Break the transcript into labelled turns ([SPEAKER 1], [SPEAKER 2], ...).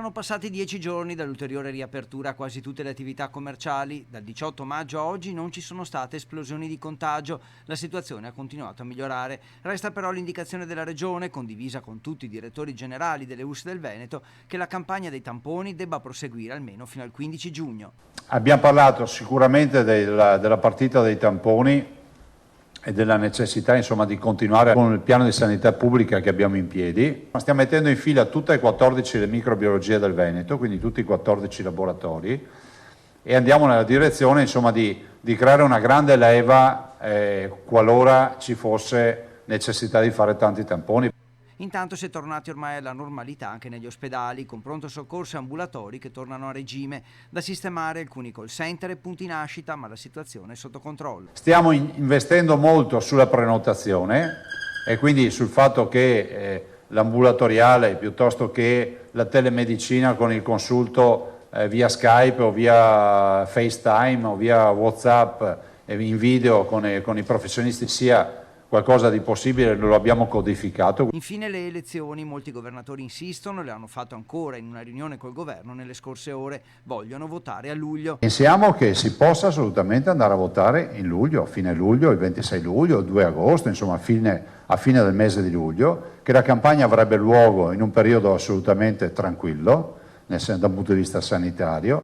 [SPEAKER 1] Sono passati 10 giorni dall'ulteriore riapertura a quasi tutte le attività commerciali. Dal 18 maggio a oggi non ci sono state esplosioni di contagio. La situazione ha continuato a migliorare. Resta però l'indicazione della Regione, condivisa con tutti i direttori generali delle US del Veneto, che la campagna dei tamponi debba proseguire almeno fino al 15 giugno.
[SPEAKER 2] Abbiamo parlato sicuramente della partita dei tamponi e della necessità insomma di continuare con il piano di sanità pubblica che abbiamo in piedi. Stiamo mettendo in fila tutte e 14 le microbiologie del Veneto, quindi tutti i 14 laboratori, e andiamo nella direzione insomma di creare una grande leva qualora ci fosse necessità di fare tanti tamponi.
[SPEAKER 1] Intanto si è tornati ormai alla normalità anche negli ospedali, con pronto soccorso e ambulatori che tornano a regime. Da sistemare alcuni call center e punti nascita, ma la situazione è sotto controllo.
[SPEAKER 2] Stiamo investendo molto sulla prenotazione e quindi sul fatto che l'ambulatoriale piuttosto che la telemedicina con il consulto via Skype o via FaceTime o via WhatsApp in video con i professionisti sia qualcosa di possibile, lo abbiamo codificato.
[SPEAKER 1] Infine le elezioni, molti governatori insistono, le hanno fatto ancora in una riunione col governo nelle scorse ore, vogliono votare a luglio.
[SPEAKER 2] Pensiamo che si possa assolutamente andare a votare in luglio, a fine luglio, il 26 luglio, il 2 agosto, insomma a fine del mese di luglio, che la campagna avrebbe luogo in un periodo assolutamente tranquillo, dal punto di vista sanitario.